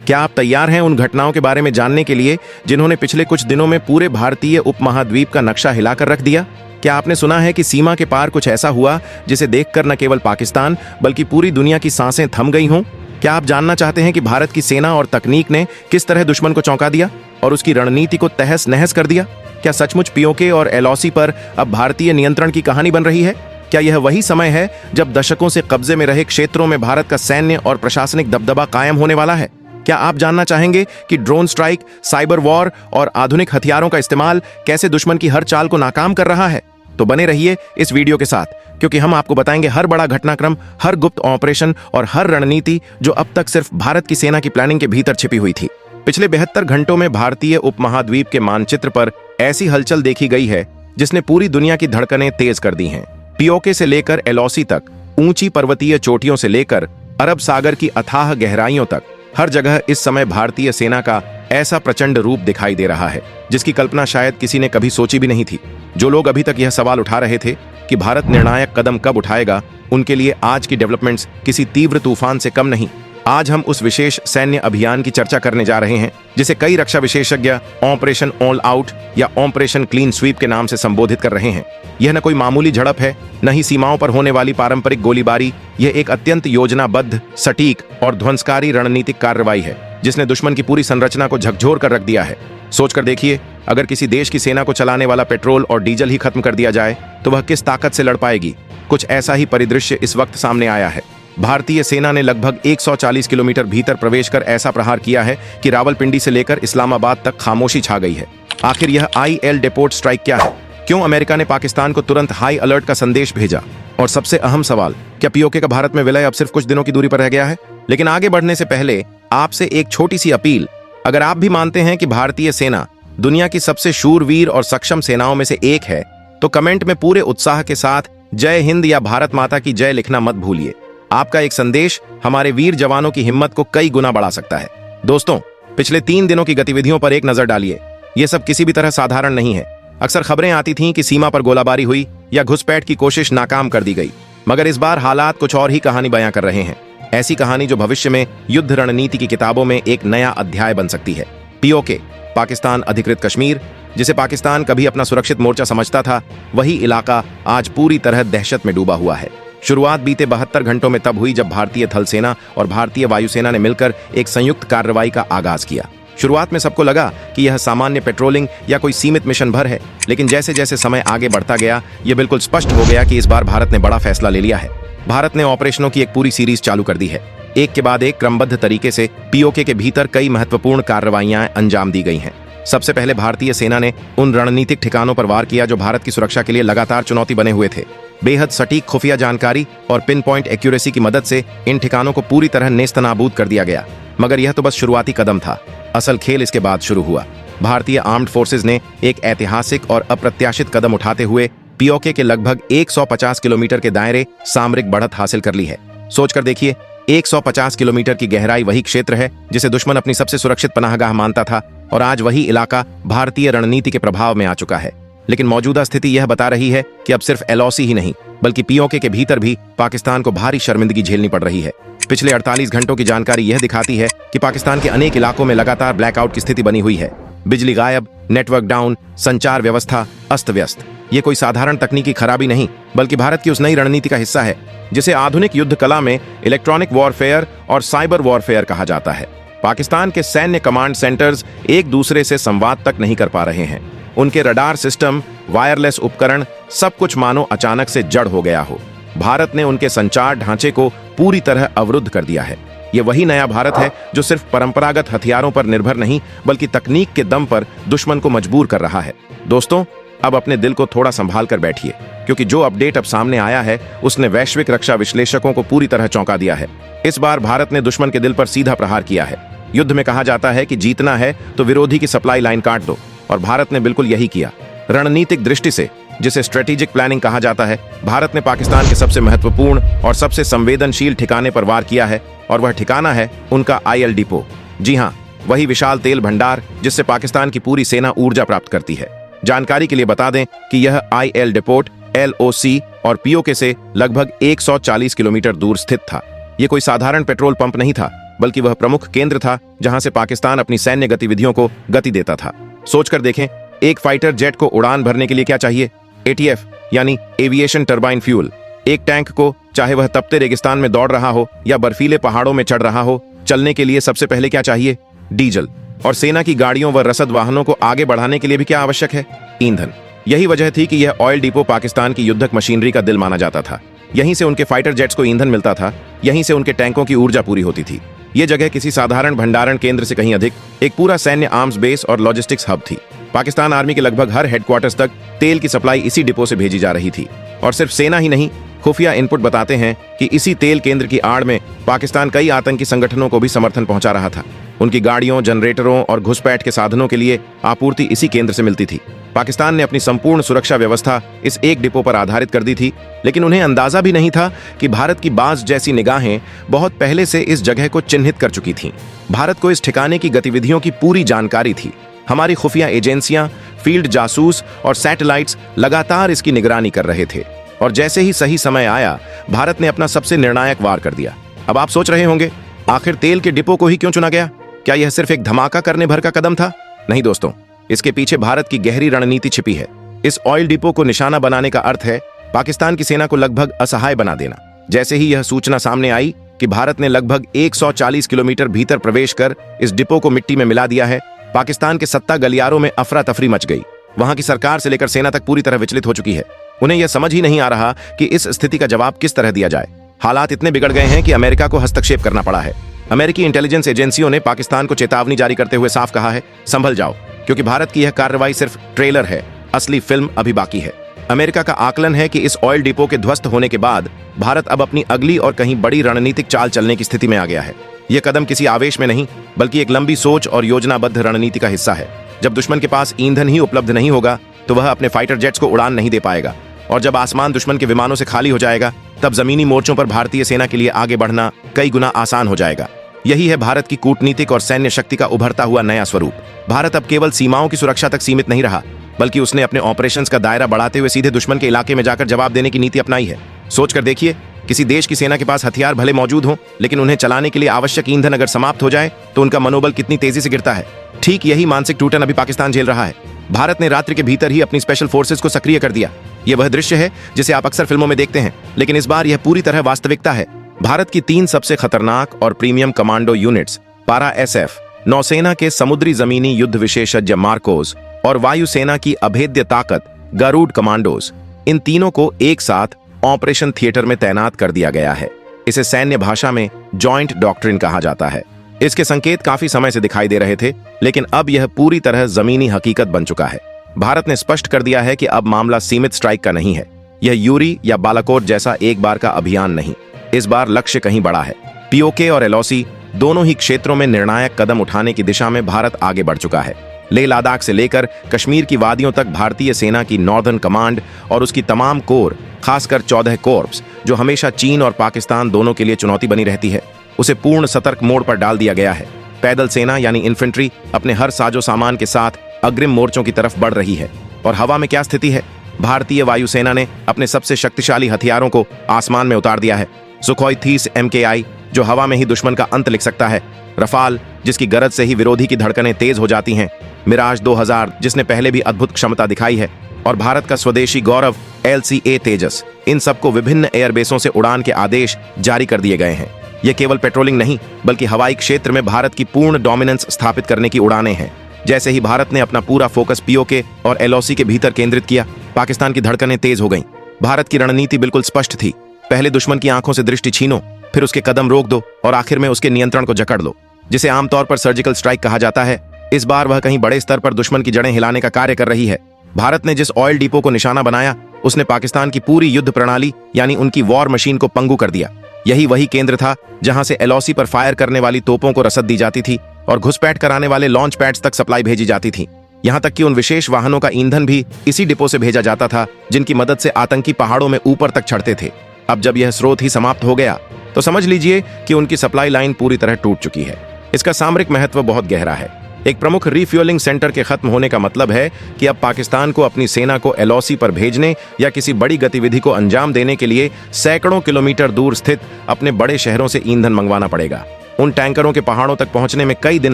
क्या आप तैयार हैं उन घटनाओं के बारे में जानने के लिए जिन्होंने पिछले कुछ दिनों में पूरे भारतीय उपमहाद्वीप का नक्शा हिलाकर रख दिया? क्या आपने सुना है कि सीमा के पार कुछ ऐसा हुआ जिसे देखकर न केवल पाकिस्तान बल्कि पूरी दुनिया की सांसें थम गई हों? क्या आप जानना चाहते हैं कि भारत की सेना और तकनीक ने किस तरह दुश्मन को चौंका दिया और उसकी रणनीति को तहस नहस कर दिया? क्या सचमुच पीओके और एलओसी पर अब भारतीय नियंत्रण की कहानी बन रही है? क्या यह वही समय है जब दशकों से कब्जे में रहे क्षेत्रों में भारत का सैन्य और प्रशासनिक दबदबा कायम होने वाला है? क्या आप जानना चाहेंगे कि ड्रोन स्ट्राइक, साइबर वॉर और आधुनिक हथियारों का इस्तेमाल कैसे दुश्मन की हर चाल को नाकाम कर रहा है? तो बने रहिए इस वीडियो के साथ, क्योंकि हम आपको बताएंगे हर बड़ा घटनाक्रम, हर गुप्त ऑपरेशन और हर रणनीति जो अब तक सिर्फ भारत की सेना की प्लानिंग के भीतर छिपी हुई थी। पिछले 72 घंटों में भारतीय उपमहाद्वीप के मानचित्र पर ऐसी हलचल देखी गई है जिसने पूरी दुनिया की धड़कनें तेज कर दी हैं। पीओके से लेकर एलओसी तक, ऊंची पर्वतीय चोटियों से लेकर अरब सागर की अथाह गहराइयों तक, हर जगह इस समय भारतीय सेना का ऐसा प्रचंड रूप दिखाई दे रहा है जिसकी कल्पना शायद किसी ने कभी सोची भी नहीं थी। जो लोग अभी तक यह सवाल उठा रहे थे कि भारत निर्णायक कदम कब उठाएगा, उनके लिए आज की डेवलपमेंट्स किसी तीव्र तूफान से कम नहीं। आज हम उस विशेष सैन्य अभियान की चर्चा करने जा रहे हैं जिसे कई रक्षा विशेषज्ञ ऑपरेशन ऑल आउट या ऑपरेशन क्लीन स्वीप के नाम से संबोधित कर रहे हैं। यह न कोई मामूली झड़प है, न ही सीमाओं पर होने वाली पारंपरिक गोलीबारी। यह एक अत्यंत योजनाबद्ध, सटीक और ध्वंसकारी रणनीतिक कार्रवाई है जिसने दुश्मन की पूरी संरचना को झकझोर कर रख दिया है। सोचकर देखिए, अगर किसी देश की सेना को चलाने वाला पेट्रोल और डीजल ही खत्म कर दिया जाए तो वह किस ताकत से लड़ पाएगी। कुछ ऐसा ही परिदृश्य इस वक्त सामने आया है। भारतीय सेना ने लगभग 140 किलोमीटर भीतर प्रवेश कर ऐसा प्रहार किया है कि रावलपिंडी से लेकर इस्लामाबाद तक खामोशी छा गई है। आखिर यह आईएल डेपोर्ट स्ट्राइक क्या है? क्यों अमेरिका ने पाकिस्तान को तुरंत हाई अलर्ट का संदेश भेजा? और सबसे अहम सवाल, क्या पीओके का भारत में विलय अब सिर्फ कुछ दिनों की दूरी पर रह गया है? लेकिन आगे बढ़ने से पहले आपसे एक छोटी सी अपील। अगर आप भी मानते हैं कि भारतीय सेना दुनिया की सबसे शूरवीर और सक्षम सेनाओं में से एक है तो कमेंट में पूरे उत्साह के साथ जय हिंद या भारत माता की जय लिखना मत भूलिए। आपका एक संदेश हमारे वीर जवानों की हिम्मत को कई गुना बढ़ा सकता है। दोस्तों, पिछले 3 दिनों की गतिविधियों पर एक नजर डालिए। यह सब किसी भी तरह साधारण नहीं है। अक्सर खबरें आती थीं कि सीमा पर गोलाबारी हुई या घुसपैठ की कोशिश नाकाम कर दी गई, मगर इस बार हालात कुछ और ही कहानी बयां कर रहे हैं। ऐसी कहानी जो भविष्य में युद्ध रणनीति की किताबों में एक नया अध्याय बन सकती है। पीओके, पाकिस्तान अधिकृत कश्मीर, जिसे पाकिस्तान कभी अपना सुरक्षित मोर्चा समझता था, वही इलाका आज पूरी तरह दहशत में डूबा हुआ है। शुरुआत बीते 72 घंटों में तब हुई जब भारतीय थल सेना और भारतीय वायुसेना ने मिलकर एक संयुक्त कार्रवाई का आगाज किया। शुरुआत में सबको लगा कि यह सामान्य पेट्रोलिंग या कोई सीमित मिशन भर है, लेकिन जैसे जैसे समय आगे बढ़ता गया यह बिल्कुल स्पष्ट हो गया कि इस बार भारत ने बड़ा फैसला ले लिया है। भारत ने ऑपरेशनों की एक पूरी सीरीज चालू कर दी है। एक के बाद एक क्रमबद्ध तरीके से पीओके के भीतर कई महत्वपूर्ण कार्रवाइयां अंजाम दी गई हैं। सबसे पहले भारतीय सेना ने उन रणनीतिक ठिकानों पर वार किया जो भारत की सुरक्षा के लिए लगातार चुनौती बने हुए थे। बेहद सटीक खुफिया जानकारी और पिन पॉइंट एक्यूरेसी की मदद से इन ठिकानों को पूरी तरह नेस्तनाबूद कर दिया गया। मगर यह तो बस शुरुआती कदम था। असल खेल इसके बाद शुरू हुआ। भारतीय आर्म्ड फोर्सेज ने एक ऐतिहासिक और अप्रत्याशित कदम उठाते हुए पीओके के लगभग 150 किलोमीटर के दायरे सामरिक बढ़त हासिल कर ली है। सोचकर देखिए, 150 किलोमीटर की गहराई वही क्षेत्र है जिसे दुश्मन अपनी सबसे सुरक्षित पनाहगाह मानता था, और आज वही इलाका भारतीय रणनीति के प्रभाव में आ चुका है। लेकिन मौजूदा स्थिति यह बता रही है कि अब सिर्फ एलओसी ही नहीं बल्कि पीओके के भीतर भी पाकिस्तान को भारी शर्मिंदगी झेलनी पड़ रही है। पिछले 48 घंटों की जानकारी यह दिखाती है कि पाकिस्तान के अनेक इलाकों में लगातार ब्लैकआउट की स्थिति बनी हुई है। बिजली गायब, नेटवर्क डाउन, संचार व्यवस्था अस्त व्यस्त। ये कोई साधारण तकनीकी खराबी नहीं बल्कि भारत की उस नई रणनीति का हिस्सा है जिसे आधुनिक युद्ध कला में इलेक्ट्रॉनिक वॉरफेयर और साइबर वॉरफेयर कहा जाता है। पाकिस्तान के सैन्य कमांड सेंटर्स एक दूसरे से संवाद तक नहीं कर पा रहे हैं। उनके रडार सिस्टम, वायरलेस उपकरण, सब कुछ मानो अचानक से जड़ हो गया हो। भारत ने उनके संचार ढांचे को पूरी तरह अवरुद्ध कर दिया है। यह वही नया भारत है जो सिर्फ परंपरागत हथियारों पर निर्भर नहीं बल्कि तकनीक के दम पर दुश्मन को मजबूर कर रहा है। दोस्तों, अब अपने दिल को थोड़ा संभाल कर बैठिए, क्योंकि जो अपडेट अब सामने आया है उसने वैश्विक रक्षा विश्लेषकों को पूरी तरह चौंका दिया है। इस बार भारत ने दुश्मन के दिल पर सीधा प्रहार किया है। युद्ध में कहा जाता है कि जीतना है तो विरोधी की सप्लाई लाइन काट दो, और भारत ने बिल्कुल यही किया। रणनीतिक दृष्टि से, जिसे स्ट्रेटेजिक प्लानिंग कहा जाता है, भारत ने पाकिस्तान के सबसे महत्वपूर्ण और सबसे संवेदनशील ठिकाने पर वार किया है, और वह ठिकाना है उनका आईएल डिपो। जी हां, वही विशाल तेल भंडार जिससे पाकिस्तान की पूरी सेना ऊर्जा प्राप्त करती है। जानकारी के लिए बता दें कि यह आईएल डिपोट एलओसी और पीओके से लगभग 140 किलोमीटर दूर स्थित था। यह कोई साधारण पेट्रोल पंप नहीं था, बल्कि वह प्रमुख केंद्र था जहां से पाकिस्तान अपनी सैन्य गतिविधियों को गति देता था। सोचकर देखें, एक फाइटर जेट को उड़ान भरने के लिए क्या चाहिए? एटीएफ यानी एविएशन टरबाइन फ्यूल। एक टैंक को, चाहे वह तपते रेगिस्तान में दौड़ रहा हो या बर्फीले पहाड़ों में चढ़ रहा हो, चलने के लिए सबसे पहले क्या चाहिए? डीजल। और सेना की गाड़ियों व रसद वाहनों को आगे बढ़ाने के लिए भी क्या आवश्यक है? ईंधन। यही वजह थी कि यह ऑयल डिपो पाकिस्तान की युद्धक मशीनरी का दिल माना जाता था। यहीं से उनके फाइटर जेट्स को ईंधन मिलता था, यहीं से उनके टैंकों की ऊर्जा पूरी होती थी। यह जगह किसी साधारण भंडारण केंद्र से कहीं अधिक एक पूरा सैन्य आर्म्स बेस और लॉजिस्टिक्स हब थी। पाकिस्तान आर्मी के लगभग हर हेडक्वार्टर्स तक तेल की सप्लाई इसी डिपो से भेजी जा रही थी। और सिर्फ सेना ही नहीं, खुफिया इनपुट बताते हैं कि इसी तेल केंद्र की आड़ में पाकिस्तान कई आतंकी संगठनों को भी समर्थन पहुंचा रहा था। उनकी गाड़ियों, जनरेटरों और घुसपैठ के साधनों के लिए आपूर्ति इसी केंद्र से मिलती थी। पाकिस्तान ने अपनी संपूर्ण सुरक्षा व्यवस्था इस एक डिपो पर आधारित कर दी थी, लेकिन उन्हें अंदाजा भी नहीं था कि भारत की बाज जैसी निगाहें बहुत पहले से इस जगह को चिन्हित कर चुकी थीं। भारत को इस ठिकाने की गतिविधियों की पूरी जानकारी थी। हमारी खुफिया एजेंसियां, फील्ड जासूस और सैटेलाइट्स लगातार इसकी निगरानी कर रहे थे। और जैसे ही सही समय आया, भारत ने अपना सबसे निर्णायक वार कर दिया। अब आप सोच रहे होंगे, आखिर तेल के डिपो को ही क्यों चुना गया? क्या यह सिर्फ एक धमाका करने भर का कदम था? नहीं दोस्तों, इसके पीछे भारत की गहरी रणनीति छिपी है। इस ऑयल डिपो को निशाना बनाने का अर्थ है पाकिस्तान की सेना को लगभग असहाय बना देना। जैसे ही यह सूचना सामने आई कि भारत ने लगभग 140 किलोमीटर भीतर प्रवेश कर इस डिपो को मिट्टी में मिला दिया है, पाकिस्तान के सत्ता गलियारों में अफरा तफरी मच गई। वहां की सरकार से लेकर सेना तक पूरी तरह विचलित हो चुकी है। उन्हें यह समझ ही नहीं आ रहा कि इस स्थिति का जवाब किस तरह दिया जाए। हालात इतने बिगड़ गए हैं कि अमेरिका को हस्तक्षेप करना पड़ा है। अमेरिकी इंटेलिजेंस एजेंसियों ने पाकिस्तान को चेतावनी जारी करते हुए साफ कहा है, संभल जाओ, क्योंकि भारत की यह कार्रवाई सिर्फ ट्रेलर है, असली फिल्म अभी बाकी है। अमेरिका का आकलन है कि इस ऑयल डिपो के ध्वस्त होने के बाद भारत अब अपनी अगली और कहीं बड़ी रणनीतिक चाल चलने की स्थिति में आ गया है। यह कदम किसी आवेश में नहीं, बल्कि एक लंबी सोच और योजनाबद्ध रणनीति का हिस्सा है। जब दुश्मन के पास ईंधन ही उपलब्ध नहीं होगा, तो वह अपने फाइटर जेट्स को उड़ान नहीं दे पाएगा। और जब आसमान दुश्मन के विमानों से खाली हो जाएगा, तब जमीनी मोर्चों पर भारतीय सेना के लिए आगे बढ़ना कई गुना आसान हो जाएगा। यही है भारत की कूटनीतिक और सैन्य शक्ति का उभरता हुआ नया स्वरूप। भारत अब केवल सीमाओं की सुरक्षा तक सीमित नहीं रहा, बल्कि उसने अपने ऑपरेशंस का दायरा बढ़ाते हुए सीधे दुश्मन के इलाके में जाकर जवाब देने की नीति अपनाई है। सोचकर देखिए, किसी देश की सेना के पास हथियार भले मौजूद हों, लेकिन उन्हें चलाने के लिए आवश्यक ईंधन अगर समाप्त हो जाए तो उनका मनोबल कितनी तेजी से गिरता है। ठीक यही मानसिक टूटन अभी पाकिस्तान झेल रहा है। भारत ने रात्रि के भीतर ही अपनी स्पेशल फोर्सेस को सक्रिय कर दिया। यह वह दृश्य है जिसे आप अक्सर फिल्मों में देखते हैं, लेकिन इस बार यह पूरी तरह वास्तविकता है। भारत की 3 सबसे खतरनाक और प्रीमियम कमांडो यूनिट्स, पारा एसएफ, नौसेना के समुद्री जमीनी युद्ध विशेषज्ञ मार्कोस और वायुसेना की अभेद्य ताकत गरुड़ कमांडोज, इन तीनों को एक साथ ऑपरेशन थिएटर में तैनात कर दिया गया है। इसे सैन्य भाषा में जॉइंट डॉक्ट्रिन कहा जाता है। इसके संकेत काफी समय से दिखाई दे रहे थे, लेकिन अब यह पूरी तरह जमीनी हकीकत बन चुका है। भारत ने स्पष्ट कर दिया है कि अब मामला सीमित स्ट्राइक का नहीं है। यह यूरी या बालाकोट जैसा एक बार का अभियान नहीं, इस बार लक्ष्य कहीं बड़ा है। पीओके और एलओसी दोनों ही क्षेत्रों में निर्णायक कदम उठाने की दिशा में भारत आगे बढ़ चुका है। लेह लद्दाख से लेकर कश्मीर की वादियों तक भारतीय सेना की नॉर्दर्न कमांड और उसकी तमाम कोर, खासकर 14 कोर्प्स, जो हमेशा चीन और पाकिस्तान दोनों के लिए चुनौती बनी रहती है, उसे पूर्ण सतर्क मोड पर डाल दिया गया है। पैदल सेना यानी इन्फेंट्री अपने हर साजो सामान के साथ अग्रिम मोर्चों की तरफ बढ़ रही है। और हवा में क्या स्थिति है? भारतीय वायुसेना ने अपने सबसे शक्तिशाली हथियारों को आसमान में उतार दिया है। सुखोई 30 MKI, जो हवा में ही दुश्मन का अंत लिख सकता है। रफाल, जिसकी गरज से ही विरोधी की धड़कनें तेज हो जाती हैं। मिराज 2000, जिसने पहले भी अद्भुत क्षमता दिखाई है। और भारत का स्वदेशी गौरव LCA तेजस, इन सबको विभिन्न एयरबेसों से उड़ान के आदेश जारी कर दिए गए हैं। यह केवल पेट्रोलिंग नहीं, बल्कि हवाई क्षेत्र में भारत की पूर्ण डोमिनेंस स्थापित करने की उड़ानें हैं। जैसे ही भारत ने अपना पूरा फोकस पीओके और LOC के भीतर केंद्रित किया, पाकिस्तान की धड़कनें तेज हो गईं। भारत की रणनीति बिल्कुल स्पष्ट थी। पहले दुश्मन की आंखों से दृष्टि छीनो, फिर उसके कदम रोक दो और आखिर में उसके नियंत्रण को जकड़ लो, जिसे आमतौर पर सर्जिकल स्ट्राइक कहा जाता है। इस बार वह कहीं बड़े स्तर पर दुश्मन की जड़ें हिलाने का कार्य कर रही है। भारत ने जिस ऑयल डिपो को निशाना बनाया, उसने पाकिस्तान की पूरी युद्ध प्रणाली यानी उनकी वॉर मशीन को पंगु कर दिया। यही वही केंद्र था जहां से LOC पर फायर करने वाली तोपों को रसद दी जाती थी और घुसपैठ कराने वाले लॉन्च पैड्स तक सप्लाई भेजी जाती थी। यहां तक कि उन विशेष वाहनों का ईंधन भी इसी डिपो से भेजा जाता था, जिनकी मदद से आतंकी पहाड़ों में ऊपर तक चढ़ते थे। अब जब यह स्रोत ही समाप्त हो गया, तो समझ लीजिए कि उनकी सप्लाई लाइन पूरी तरह टूट चुकी है। इसका सामरिक महत्व बहुत गहरा है। एक प्रमुख रिफ्यूलिंग सेंटर के खत्म होने का मतलब है कि अब पाकिस्तान को अपनी सेना को LOC पर भेजने या किसी बड़ी गतिविधि को अंजाम देने के लिए सैकड़ों किलोमीटर दूर स्थित अपने बड़े शहरों से ईंधन मंगवाना पड़ेगा। उन टैंकरों के पहाड़ों तक पहुंचने में कई दिन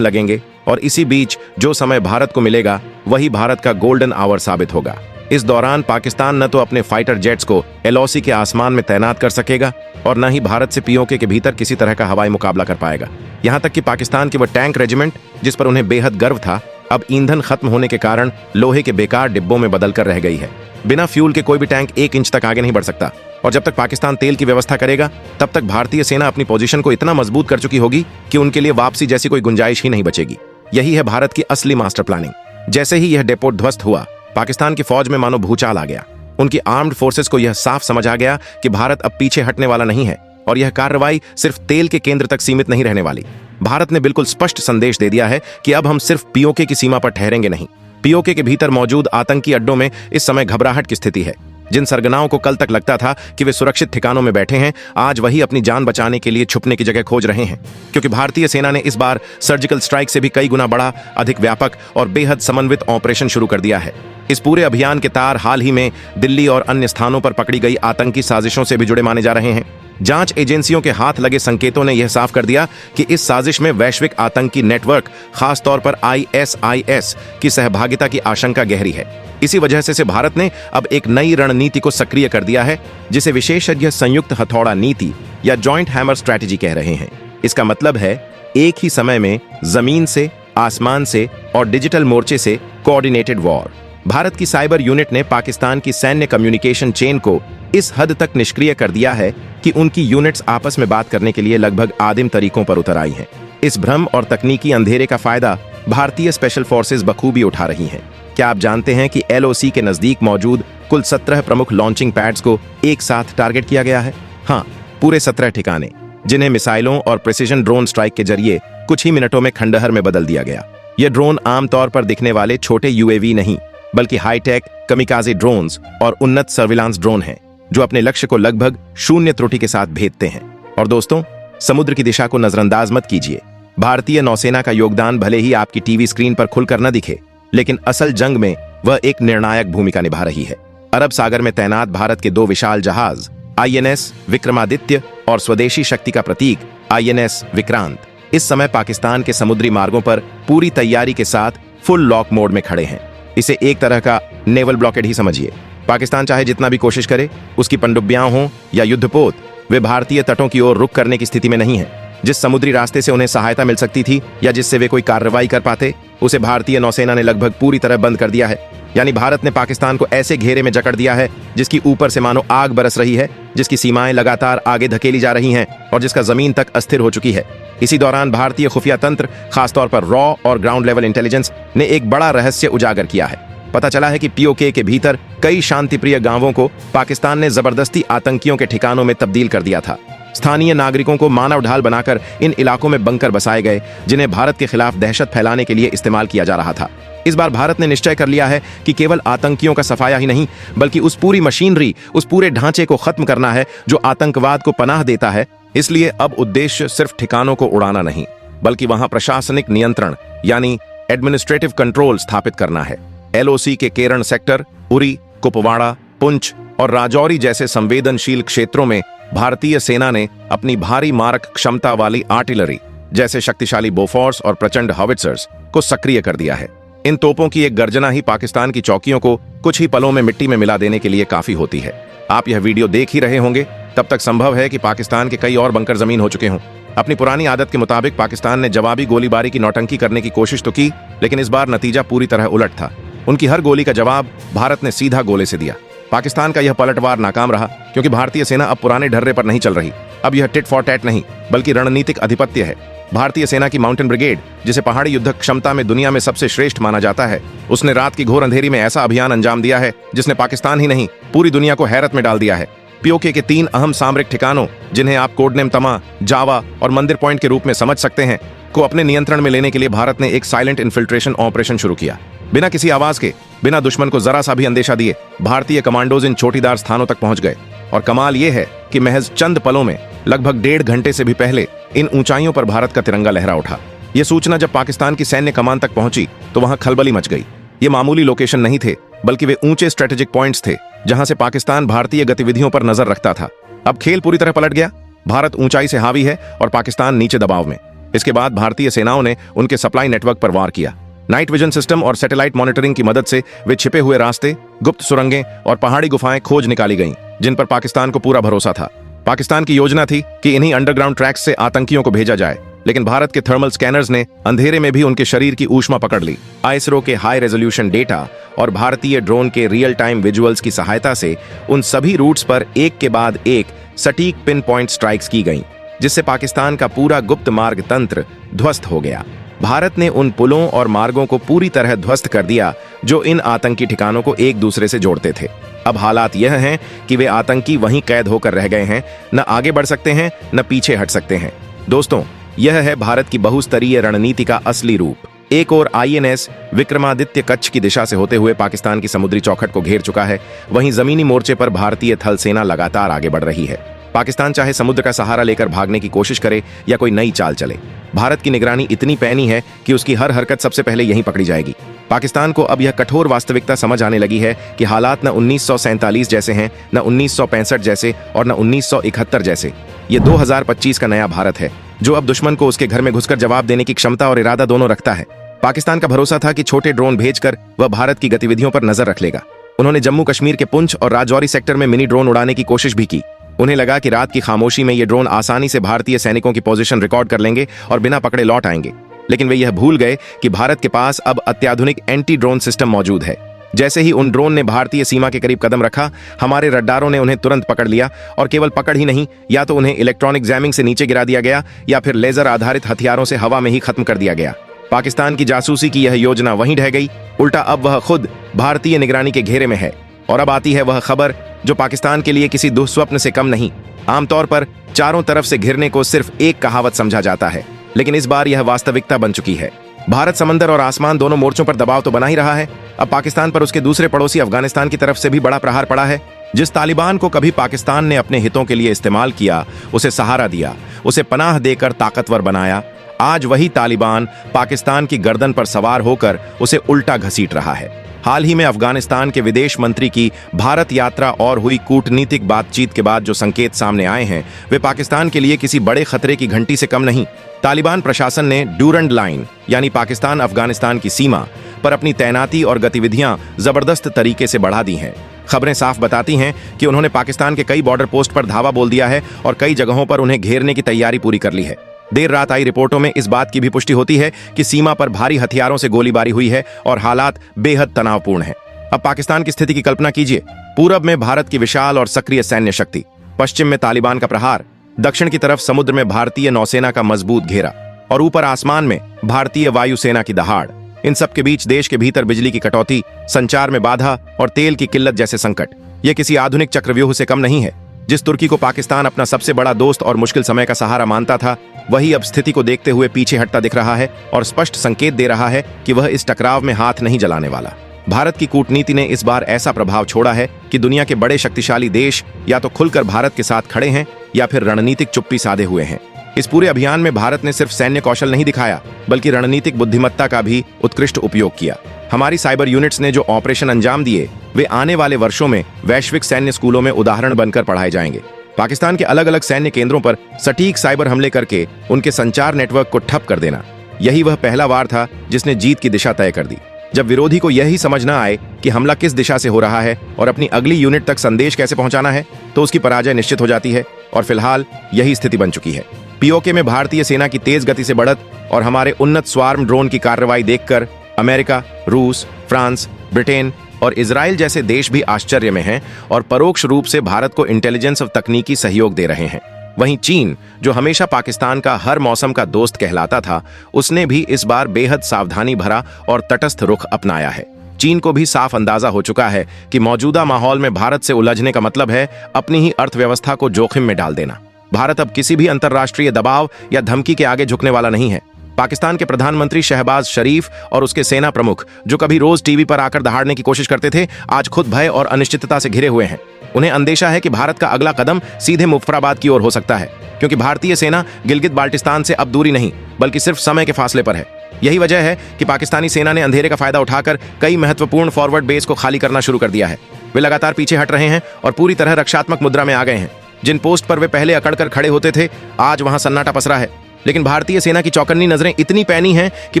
लगेंगे और इसी बीच जो समय भारत को मिलेगा वही भारत का गोल्डन आवर साबित होगा। इस दौरान पाकिस्तान न तो अपने फाइटर जेट्स को एलओसी के आसमान में तैनात कर सकेगा और न ही भारत से पीओके के भीतर किसी तरह का हवाई मुकाबला कर पाएगा। यहां तक कि पाकिस्तान की वह टैंक रेजिमेंट जिस पर उन्हें बेहद गर्व था, अब ईंधन खत्म होने के कारण लोहे के बेकार डिब्बों में बदलकर रह गई है। बिना फ्यूल के कोई भी टैंक 1 इंच तक आगे नहीं बढ़ सकता और जब तक पाकिस्तान तेल की व्यवस्था करेगा तब तक भारतीय सेना अपनी पोजीशन को इतना मजबूत कर चुकी होगी कि उनके लिए वापसी जैसी कोई गुंजाइश ही नहीं बचेगी। यही है भारत की असली मास्टर प्लानिंग। जैसे ही यह डेपो ध्वस्त हुआ, पाकिस्तान की फौज में मानो भूचाल आ गया। उनकी आर्म्ड फोर्सेस को यह साफ समझ आ गया कि भारत अब पीछे हटने वाला नहीं है और यह कार्रवाई सिर्फ तेल के केंद्र तक सीमित नहीं रहने वाली। भारत ने बिल्कुल स्पष्ट संदेश दे दिया है कि अब हम सिर्फ पीओके की सीमा पर ठहरेंगे नहीं। पीओके के भीतर मौजूद आतंकी अड्डों में इस समय घबराहट की स्थिति है। जिन सरगनाओं को कल तक लगता था कि वे सुरक्षित ठिकानों में बैठे हैं, आज वही अपनी जान बचाने के लिए छुपने की जगह खोज रहे हैं, क्योंकि भारतीय सेना ने इस बार सर्जिकल स्ट्राइक से भी कई गुना बड़ा, अधिक व्यापक और बेहद समन्वित ऑपरेशन शुरू कर दिया है। इस पूरे अभियान के तार हाल ही में दिल्ली और अन्य स्थानों पर पकड़ी गई आतंकी साजिशों से भी जुड़े माने जा रहे हैं। जांच एजेंसियों के हाथ लगे संकेतों ने यह साफ कर दिया कि इस साजिश में वैश्विक आतंकी नेटवर्क, खासतौर पर आईएसआईएस की सहभागिता की आशंका गहरी है। इसी वजह से भारत ने अब एक नई रणनीति को सक्रिय कर दिया है, जिसे विशेषज्ञ संयुक्त हथौड़ा नीति या जॉइंट हैमर स्ट्रैटेजी कह रहे हैं। इसका मतलब है एक ही समय में जमीन से, आसमान से और डिजिटल मोर्चे से कोऑर्डिनेटेड वॉर। भारत की साइबर यूनिट ने पाकिस्तान की सैन्य कम्युनिकेशन चेन को इस हद तक निष्क्रिय कर दिया है कि उनकी यूनिट्स आपस में बात करने के लिए लगभग आदिम तरीकों पर उतर आई हैं। इस भ्रम और तकनीकी अंधेरे का फायदा भारतीय स्पेशल फोर्सेस बखूबी उठा रही हैं। क्या आप जानते हैं कि एलओसी के नजदीक मौजूद कुल 17 प्रमुख लॉन्चिंग पैड्स को एक साथ टारगेट किया गया है? हाँ, पूरे 17 ठिकाने, जिन्हें मिसाइलों और प्रिसीजन ड्रोन स्ट्राइक के जरिए कुछ ही मिनटों में खंडहर में बदल दिया गया। ये ड्रोन आमतौर पर दिखने वाले छोटे यूएवी नहीं, बल्कि हाईटेक कमिकाजे ड्रोन्स और उन्नत सर्विलांस ड्रोन हैं, जो अपने लक्ष्य को लगभग शून्य त्रुटि के साथ भेदते हैं। और दोस्तों, समुद्र की दिशा को नजरअंदाज मत कीजिए। भारतीय नौसेना का योगदान भले ही आपकी टीवी स्क्रीन पर खुलकर न दिखे, लेकिन असल जंग में वह एक निर्णायक भूमिका निभा रही है। अरब सागर में तैनात भारत के 2 विशाल जहाज आईएनएस विक्रमादित्य और स्वदेशी शक्ति का प्रतीक आईएनएस विक्रांत इस समय पाकिस्तान के समुद्री मार्गों पर पूरी तैयारी के साथ फुल लॉक मोड में खड़े हैं। इसे एक तरह का नेवल ब्लॉकेड ही समझिए। पाकिस्तान चाहे जितना भी कोशिश करे, उसकी पनडुब्बियां हों या युद्धपोत, वे भारतीय तटों की ओर रुख करने की स्थिति में नहीं है। जिस समुद्री रास्ते से उन्हें सहायता मिल सकती थी या जिससे वे कोई कार्रवाई कर पाते, उसे भारतीय नौसेना ने लगभग पूरी तरह बंद कर दिया है। यानी भारत ने पाकिस्तान को ऐसे घेरे में जकड़ दिया है जिसकी ऊपर से मानो आग बरस रही है, जिसकी सीमाएं लगातार आगे धकेली जा रही हैं और जिसका जमीन तक अस्थिर हो चुकी है। इसी दौरान भारतीय खुफिया तंत्र, खासतौर पर रॉ और ग्राउंड लेवल इंटेलिजेंस ने एक बड़ा रहस्य उजागर किया है। पता चला है कि पीओके के भीतर कई शांतिप्रिय गांवों को पाकिस्तान ने जबरदस्ती आतंकियों के ठिकानों में तब्दील कर दिया था। स्थानीय नागरिकों को मानव ढाल बनाकर इन इलाकों में बंकर बसाए गए, जिन्हें भारत के खिलाफ दहशत फैलाने के लिए इस्तेमाल किया जा रहा था। इस बार भारत ने निश्चय कर लिया है कि केवल आतंकियों का सफाया ही नहीं, बल्कि उस पूरी मशीनरी, उस पूरे ढांचे को खत्म करना है जो आतंकवाद को पनाह देता है। इसलिए अब उद्देश्य सिर्फ ठिकानों को उड़ाना नहीं, बल्कि वहां प्रशासनिक नियंत्रण यानी एडमिनिस्ट्रेटिव कंट्रोल स्थापित करना है। एलओसी के केरन सेक्टर, उरी, कुपवाड़ा, पुंछ और राजौरी जैसे संवेदनशील क्षेत्रों में भारतीय सेना ने अपनी भारी मारक क्षमता वाली आर्टिलरी, जैसे शक्तिशाली बोफोर्स और प्रचंड हॉविट्जर्स को सक्रिय कर दिया है। इन तोपों की एक गर्जना ही पाकिस्तान की चौकियों को कुछ ही पलों में मिट्टी में मिला देने के लिए काफी होती है। आप यह वीडियो देख ही रहे होंगे, तब तक संभव है कि पाकिस्तान के कई और बंकर जमीन हो चुके हों। अपनी पुरानी आदत के मुताबिक पाकिस्तान ने जवाबी गोलीबारी की नौटंकी करने की कोशिश तो की, लेकिन इस बार नतीजा पूरी तरह उलट था। उनकी हर गोली का जवाब भारत ने सीधा गोले से दिया। पाकिस्तान का यह पलटवार नाकाम रहा, क्योंकि भारतीय सेना अब पुराने ढर्रे पर नहीं चल रही। अब यह टिट फॉर टैट नहीं, बल्कि रणनीतिक आधिपत्य है। भारतीय सेना की माउंटेन ब्रिगेड, जिसे पहाड़ी युद्ध क्षमता में दुनिया में सबसे श्रेष्ठ माना जाता है, उसने रात की घोर अंधेरी में ऐसा अभियान अंजाम दिया है जिसने पाकिस्तान ही नहीं, पूरी दुनिया को हैरत में डाल दिया है। पीओके के 3 अहम सामरिक ठिकानों, जिन्हें आप कोडनेम तमा, जावा और मंदिर पॉइंट के रूप में समझ सकते हैं, को अपने नियंत्रण में लेने के लिए भारत ने एक साइलेंट इन्फिल्ट्रेशन ऑपरेशन शुरू किया। बिना किसी आवाज के, बिना दुश्मन को जरा सा भी अंदेशा दिए, भारतीय कमांडोज इन चोटीदार स्थानों तक पहुंच गए। और कमाल यह है कि महज चंद पलों में, लगभग 1.5 घंटे से भी पहले, इन ऊंचाइयों पर भारत का तिरंगा लहरा उठा। यह सूचना जब पाकिस्तान की सैन्य कमान तक पहुंची तो वहां खलबली मच गई। ये मामूली लोकेशन नहीं थे, बल्कि वे ऊंचे स्ट्रेटेजिक पॉइंट्स थे, जहां से पाकिस्तान भारतीय गतिविधियों पर नजर रखता था। अब खेल पूरी तरह पलट गया। भारत ऊंचाई से हावी है और पाकिस्तान नीचे दबाव में। इसके बाद भारतीय सेनाओं ने उनके सप्लाई नेटवर्क पर वार किया। नाइट विजन सिस्टम और सैटेलाइट मॉनिटरिंग की मदद से वे छिपे हुए रास्ते, गुप्त सुरंगें और पहाड़ी गुफाएं खोज निकाली गईं, जिन पर पाकिस्तान को पूरा भरोसा था। पाकिस्तान की योजना थी कि इन्हीं अंडरग्राउंड ट्रैक्स से आतंकियों को भेजा जाए, लेकिन भारत के थर्मल स्कैनर्स ने अंधेरे में भी उनके शरीर की ऊष्मा पकड़ ली। आईएसआरओ के हाई रेजोल्यूशन डेटा और भारतीय ड्रोन के रियल टाइम विजुअल्स की सहायता से उन सभी रूट्स पर एक के बाद एक सटीक पिन पॉइंट स्ट्राइक्स की गईं, जिससे पाकिस्तान का पूरा गुप्त मार्ग तंत्र ध्वस्त हो गया। भारत ने उन पुलों और मार्गों को पूरी तरह ध्वस्त कर दिया जो इन आतंकी ठिकानों को एक दूसरे से जोड़ते थे। अब हालात यह हैं कि वे आतंकी वहीं कैद होकर रह गए हैं, न आगे बढ़ सकते हैं न पीछे हट सकते हैं। दोस्तों, यह है भारत की बहुस्तरीय रणनीति का असली रूप। एक और आईएनएस विक्रमादित्य कच्छ की दिशा से होते हुए पाकिस्तान की समुद्री चौखट को घेर चुका है, वहीं जमीनी मोर्चे पर भारतीय थल सेना लगातार आगे बढ़ रही है। पाकिस्तान चाहे समुद्र का सहारा लेकर भागने की कोशिश करे या कोई नई चाल चले, भारत की निगरानी इतनी पैनी है कि उसकी हर हरकत सबसे पहले यहीं पकड़ी जाएगी। पाकिस्तान को अब यह कठोर वास्तविकता समझ आने लगी है कि हालात न 1947 जैसे हैं, न 1965 जैसे और न 1971 जैसे। ये 2025 का नया भारत है, जो अब दुश्मन को उसके घर में घुसकर जवाब देने की क्षमता और इरादा दोनों रखता है। पाकिस्तान का भरोसा था कि छोटे ड्रोन भेजकर वह भारत की गतिविधियों पर नजर रख लेगा। उन्होंने जम्मू कश्मीर के पुंछ और राजौरी सेक्टर में मिनी ड्रोन उड़ाने की कोशिश भी की। उन्हें लगा कि रात की खामोशी में ये ड्रोन आसानी से भारतीय सैनिकों की पोजीशन रिकॉर्ड कर लेंगे और बिना पकड़े लौट आएंगे, लेकिन वे यह भूल गए कि भारत के पास अब अत्याधुनिक एंटी ड्रोन सिस्टम मौजूद है। जैसे ही उन ड्रोन ने भारतीय सीमा के करीब कदम रखा, हमारे रडारों ने उन्हें तुरंत पकड़ लिया, और केवल पकड़ ही नहीं, या तो उन्हें इलेक्ट्रॉनिक जैमिंग से नीचे गिरा दिया गया या फिर लेजर आधारित हथियारों से हवा में ही खत्म कर दिया गया। पाकिस्तान की जासूसी की यह योजना वहीं ढह गई। उल्टा अब वह खुद भारतीय निगरानी के घेरे में है। और अब आती है वह खबर जो पाकिस्तान के लिए किसी दुस्वप्न से कम नहीं। आमतौर पर चारों तरफ से घिरने को सिर्फ एक कहावत समझा जाता है, लेकिन इस बार यह वास्तविकता बन चुकी है। भारत समंदर और आसमान दोनों मोर्चों पर दबाव तो बना ही रहा है। अब पाकिस्तान पर उसके दूसरे पड़ोसी अफगानिस्तान की तरफ से भी बड़ा प्रहार पड़ा है। जिस तालिबान को कभी पाकिस्तान ने अपने हितों के लिए इस्तेमाल किया, उसे सहारा दिया, उसे पनाह देकर ताकतवर बनाया, आज वही तालिबान पाकिस्तान की गर्दन पर सवार होकर उसे उल्टा घसीट रहा है। हाल ही में अफगानिस्तान के विदेश मंत्री की भारत यात्रा और हुई कूटनीतिक बातचीत के बाद जो संकेत सामने आए हैं, वे पाकिस्तान के लिए किसी बड़े खतरे की घंटी से कम नहीं। तालिबान प्रशासन ने ड्यूरंड लाइन यानी पाकिस्तान अफगानिस्तान की सीमा पर अपनी तैनाती और गतिविधियां जबरदस्त तरीके से बढ़ा दी हैं। खबरें साफ बताती हैं कि उन्होंने पाकिस्तान के कई बॉर्डर पोस्ट पर धावा बोल दिया है और कई जगहों पर उन्हें घेरने की तैयारी पूरी कर ली है। देर रात आई रिपोर्टों में इस बात की भी पुष्टि होती है कि सीमा पर भारी हथियारों से गोलीबारी हुई है और हालात बेहद तनावपूर्ण हैं। अब पाकिस्तान की स्थिति की कल्पना कीजिए। पूरब में भारत की विशाल और सक्रिय सैन्य शक्ति, पश्चिम में तालिबान का प्रहार, दक्षिण की तरफ समुद्र में भारतीय नौसेना का मजबूत घेरा और ऊपर आसमान में भारतीय वायुसेना की दहाड़। इन सब के बीच देश के भीतर बिजली की कटौती, संचार में बाधा और तेल की किल्लत जैसे संकट। यह किसी आधुनिक चक्रव्यूह से कम नहीं है। जिस तुर्की को पाकिस्तान अपना सबसे बड़ा दोस्त और मुश्किल समय का सहारा मानता था, वही अब स्थिति को देखते हुए पीछे हटता दिख रहा है और स्पष्ट संकेत दे रहा है कि वह इस टकराव में हाथ नहीं जलाने वाला। भारत की कूटनीति ने इस बार ऐसा प्रभाव छोड़ा है कि दुनिया के बड़े शक्तिशाली देश या तो खुलकर भारत के साथ खड़े हैं या फिर रणनीतिक चुप्पी साधे हुए हैं। इस पूरे अभियान में भारत ने सिर्फ सैन्य कौशल नहीं दिखाया, बल्कि रणनीतिक बुद्धिमत्ता का भी उत्कृष्ट उपयोग किया। हमारी साइबर यूनिट्स ने जो ऑपरेशन अंजाम दिए, वे आने वाले वर्षों में वैश्विक सैन्य स्कूलों में उदाहरण बनकर पढ़ाए जाएंगे। पाकिस्तान के अलग अलग सैन्य केंद्रों पर सटीक साइबर हमले करके उनके संचार नेटवर्क को ठप कर देना, यही वह पहला वार था जिसने जीत की दिशा तय कर दी। जब विरोधी को यही समझ न आए कि हमला किस दिशा से हो रहा है और अपनी अगली यूनिट तक संदेश कैसे पहुंचाना है, तो उसकी पराजय निश्चित हो जाती है। और फिलहाल यही स्थिति बन चुकी है। पीओके में भारतीय सेना की तेज गति से बढ़त और हमारे उन्नत स्वार्म ड्रोन की कार्रवाई देखकर अमेरिका, रूस, फ्रांस, ब्रिटेन और इजराइल जैसे देश भी आश्चर्य में हैं और परोक्ष रूप से भारत को इंटेलिजेंस और तकनीकी सहयोग दे रहे हैं। वहीं चीन, जो हमेशा पाकिस्तान का हर मौसम का दोस्त कहलाता था, उसने भी इस बार बेहद सावधानी भरा और तटस्थ रुख अपनाया है। चीन को भी साफ अंदाजा हो चुका है कि मौजूदा माहौल में भारत से उलझने का मतलब है अपनी ही अर्थव्यवस्था को जोखिम में डाल देना। भारत अब किसी भी अंतर्राष्ट्रीय दबाव या धमकी के आगे झुकने वाला नहीं है। पाकिस्तान के प्रधानमंत्री शहबाज शरीफ और उसके सेना प्रमुख, जो कभी रोज टीवी पर आकर दहाड़ने की कोशिश करते थे, आज खुद भय और अनिश्चितता से घिरे हुए हैं। उन्हें अंदेशा है कि भारत का अगला कदम सीधे मुजफ्फराबाद की ओर हो सकता है, क्योंकि भारतीय सेना गिलगित बाल्टिस्तान से अब दूरी नहीं बल्कि सिर्फ समय के फासले पर है। यही वजह है कि पाकिस्तानी सेना ने अंधेरे का फायदा उठाकर कई महत्वपूर्ण फॉरवर्ड बेस को खाली करना शुरू कर दिया है। वे लगातार पीछे हट रहे हैं और पूरी तरह रक्षात्मक मुद्रा में आ गए हैं। जिन पोस्ट पर वे पहले अकड़कर खड़े होते थे, आज वहां सन्नाटा पसरा है। लेकिन भारतीय सेना की चौकन्नी नजरें इतनी पैनी हैं कि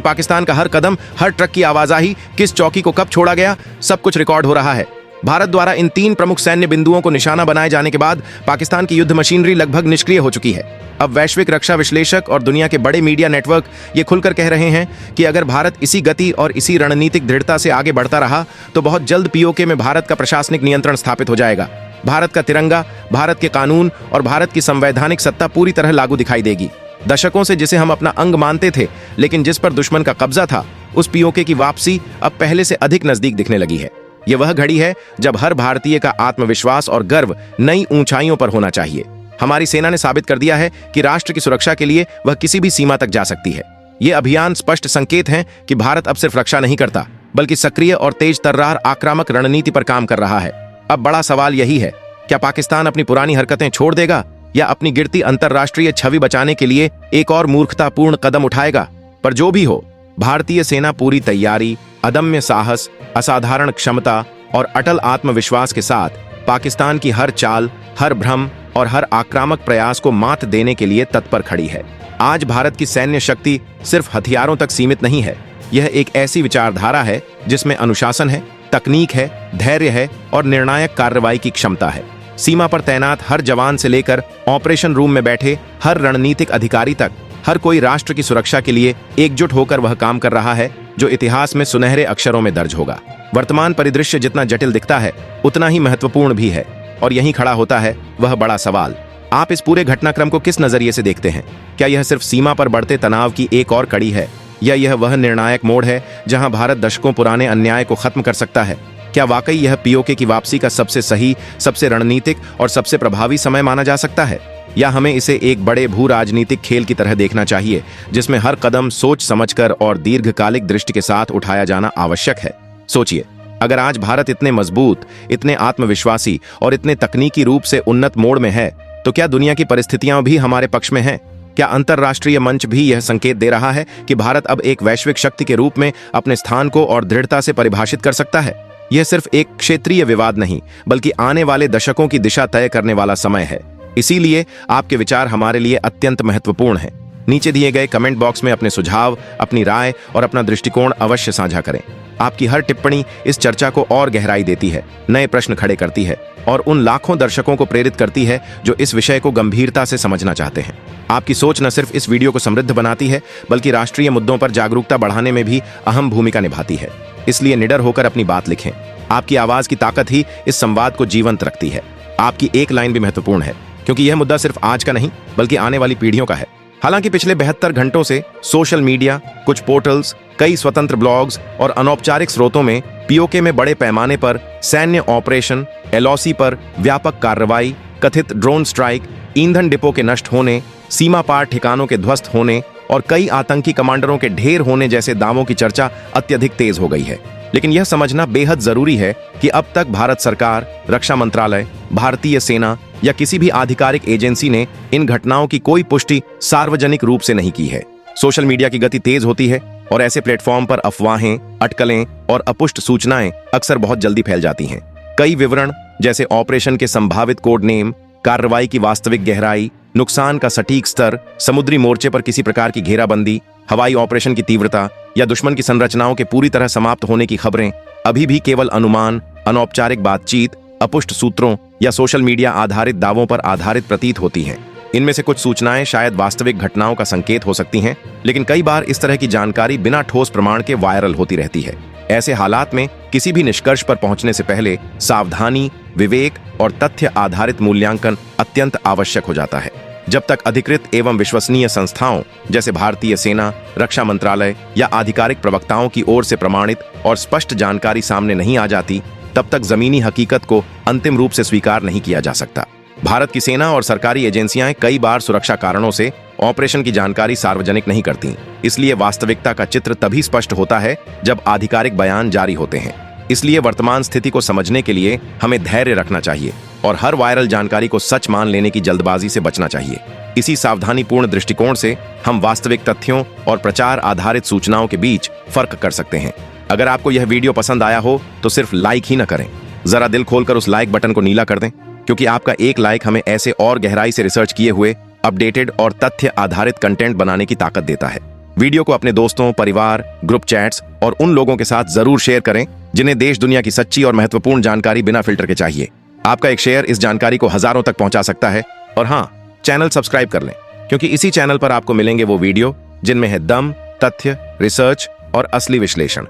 पाकिस्तान का हर कदम, हर ट्रक की आवाजाही, किस चौकी को कब छोड़ा गया, सब कुछ रिकॉर्ड हो रहा है। भारत द्वारा इन 3 प्रमुख सैन्य बिंदुओं को निशाना बनाए जाने के बाद पाकिस्तान की युद्ध मशीनरी लगभग निष्क्रिय हो चुकी है। अब वैश्विक रक्षा विश्लेषक और दुनिया के बड़े मीडिया नेटवर्क ये खुलकर कह रहे हैं कि अगर भारत इसी गति और इसी रणनीतिक दृढ़ता से आगे बढ़ता रहा तो बहुत जल्द पीओके में भारत का प्रशासनिक नियंत्रण स्थापित हो जाएगा। भारत का तिरंगा, भारत के कानून और भारत की संवैधानिक सत्ता पूरी तरह लागू दिखाई देगी। दशकों से जिसे हम अपना अंग मानते थे लेकिन जिस पर दुश्मन का कब्जा था, उस पीओके की वापसी अब पहले से अधिक नजदीक दिखने लगी है। यह वह घड़ी है जब हर भारतीय का आत्मविश्वास और गर्व नई ऊंचाइयों पर होना चाहिए। हमारी सेना ने साबित कर दिया है कि राष्ट्र की सुरक्षा के लिए वह किसी भी सीमा तक जा सकती है। यह अभियान स्पष्ट संकेत है कि भारत अब सिर्फ रक्षा नहीं करता, बल्कि सक्रिय और तेज तर्रार आक्रामक रणनीति पर काम कर रहा है। अब बड़ा सवाल यही है, क्या पाकिस्तान अपनी पुरानी हरकतें छोड़ देगा या अपनी गिरती अंतर्राष्ट्रीय छवि बचाने के लिए एक और मूर्खतापूर्ण कदम उठाएगा? पर जो भी हो, भारतीय सेना पूरी तैयारी, अदम्य साहस, असाधारण क्षमता और अटल आत्मविश्वास के साथ पाकिस्तान की हर चाल, हर भ्रम और हर आक्रामक प्रयास को मात देने के लिए तत्पर खड़ी है। आज भारत की सैन्य शक्ति सिर्फ हथियारों तक सीमित नहीं है। यह एक ऐसी विचारधारा है जिसमें अनुशासन है, तकनीक है, धैर्य है और निर्णायक कार्रवाई की क्षमता है। सीमा पर तैनात हर जवान से लेकर ऑपरेशन रूम में बैठे हर रणनीतिक अधिकारी तक, हर कोई राष्ट्र की सुरक्षा के लिए एकजुट होकर वह काम कर रहा है जो इतिहास में सुनहरे अक्षरों में दर्ज होगा। वर्तमान परिदृश्य जितना जटिल दिखता है उतना ही महत्वपूर्ण भी है, और यहीं खड़ा होता है वह बड़ा सवाल। आप इस पूरे घटनाक्रम को किस नजरिए से देखते हैं? क्या यह सिर्फ सीमा पर बढ़ते तनाव की एक और कड़ी है, या यह वह निर्णायक मोड़ है जहां भारत दशकों पुराने अन्याय को खत्म कर सकता है? क्या वाकई यह पीओके की वापसी का सबसे सही, सबसे रणनीतिक और सबसे प्रभावी समय माना जा सकता है, या हमें इसे एक बड़े भू राजनीतिक खेल की तरह देखना चाहिए जिसमें हर कदम सोच समझकर और दीर्घकालिक दृष्टि के साथ उठाया जाना आवश्यक है? सोचिए, अगर आज भारत इतने मजबूत, इतने आत्मविश्वासी और इतने तकनीकी रूप से उन्नत मोड़ में है, तो क्या दुनिया की परिस्थितियां भी हमारे पक्ष में हैं? क्या अंतर्राष्ट्रीय मंच भी यह संकेत दे रहा है कि भारत अब एक वैश्विक शक्ति के रूप में अपने स्थान को और दृढ़ता से परिभाषित कर सकता है? यह सिर्फ एक क्षेत्रीय विवाद नहीं, बल्कि आने वाले दशकों की दिशा तय करने वाला समय है। इसीलिए आपके विचार हमारे लिए अत्यंत महत्वपूर्ण हैं। नीचे दिए गए कमेंट बॉक्स में अपने सुझाव, अपनी राय और अपना दृष्टिकोण अवश्य साझा करें। आपकी हर टिप्पणी इस चर्चा को और गहराई देती है, नए प्रश्न खड़े करती है और उन लाखों दर्शकों को प्रेरित करती है जो इस विषय को गंभीरता से समझना चाहते हैं। आपकी सोच न सिर्फ इस वीडियो को समृद्ध बनाती है, बल्कि राष्ट्रीय मुद्दों पर जागरूकता बढ़ाने में भी अहम भूमिका निभाती है। इसलिए निडर होकर अपनी बात लिखें। आपकी आवाज की ताकत ही इस संवाद को जीवंत रखती है। आपकी एक लाइन भी महत्वपूर्ण है, क्योंकि यह मुद्दा सिर्फ आज का नहीं, बल्कि आने वाली पीढ़ियों का है। हालांकि पिछले 72 घंटों से सोशल मीडिया, कुछ पोर्टल्स, कई स्वतंत्र ब्लॉग्स और अनौपचारिक स्रोतों में पीओके में बड़े पैमाने पर सैन्य ऑपरेशन, एलओसी पर व्यापक कार्रवाई, कथित ड्रोन स्ट्राइक, ईंधन डिपो के नष्ट होने, सीमा पार ठिकानों के ध्वस्त होने और कई आतंकी कमांडरों के ढेर होने जैसे दावों की चर्चा अत्यधिक तेज हो गई है। लेकिन यह समझना बेहद जरूरी है कि अब तक भारत सरकार, रक्षा मंत्रालय, भारतीय सेना या किसी भी आधिकारिक एजेंसी ने इन घटनाओं की कोई पुष्टि सार्वजनिक रूप से नहीं की है। सोशल मीडिया की गति तेज होती है और ऐसे प्लेटफॉर्म पर अफवाहें, अटकलें और अपुष्ट सूचनाएं अक्सर बहुत जल्दी फैल जाती हैं। कई विवरण जैसे ऑपरेशन के संभावित कोड नेम, कार्रवाई की वास्तविक गहराई, नुकसान का सटीक स्तर, समुद्री मोर्चे पर किसी प्रकार की घेराबंदी, हवाई ऑपरेशन की तीव्रता या दुश्मन की संरचनाओं के पूरी तरह समाप्त होने की खबरें अभी भी केवल अनुमान, अनौपचारिक बातचीत, अपुष्ट सूत्रों या सोशल मीडिया आधारित दावों पर आधारित प्रतीत होती हैं। इनमें से कुछ सूचनाएं शायद वास्तविक घटनाओं का संकेत हो सकती हैं, लेकिन कई बार इस तरह की जानकारी बिना ठोस प्रमाण के वायरल होती रहती है। ऐसे हालात में किसी भी निष्कर्ष पर पहुंचने से पहले सावधानी, विवेक और तथ्य आधारित मूल्यांकन अत्यंत आवश्यक हो जाता है। जब तक अधिकृत एवं विश्वसनीय संस्थाओं जैसे भारतीय सेना, रक्षा मंत्रालय या आधिकारिक प्रवक्ताओं की ओर से प्रमाणित और स्पष्ट जानकारी सामने नहीं आ जाती, तब तक जमीनी हकीकत को अंतिम रूप से स्वीकार नहीं किया जा सकता। भारत की सेना और सरकारी एजेंसियां कई बार सुरक्षा कारणों से ऑपरेशन की जानकारी सार्वजनिक नहीं करती। इसलिए वास्तविकता का चित्र तभी स्पष्ट होता है जब आधिकारिक बयान जारी होते हैं। इसलिए वर्तमान स्थिति को समझने के लिए हमें धैर्य रखना चाहिए और हर वायरल जानकारी को सच मान लेने की जल्दबाजी से बचना चाहिए। इसी सावधानीपूर्ण दृष्टिकोण से हम वास्तविक तथ्यों और प्रचार आधारित सूचनाओं के बीच फर्क कर सकते हैं। अगर आपको यह वीडियो पसंद आया हो तो सिर्फ लाइक ही न करें, जरा दिल खोलकर उस लाइक बटन को नीला कर दें, क्योंकि आपका एक लाइक हमें ऐसे और गहराई से रिसर्च किए हुए अपडेटेड और तथ्य आधारित कंटेंट बनाने की ताकत देता है। वीडियो को अपने दोस्तों, परिवार, ग्रुप चैट्स और उन लोगों के साथ जरूर शेयर करें जिन्हें देश दुनिया की सच्ची और महत्वपूर्ण जानकारी बिना फिल्टर के चाहिए। आपका एक शेयर इस जानकारी को हजारों तक पहुंचा सकता है। और हाँ, चैनल सब्सक्राइब कर लें, क्योंकि इसी चैनल पर आपको मिलेंगे वो वीडियो जिनमें है दम, तथ्य, रिसर्च और असली विश्लेषण।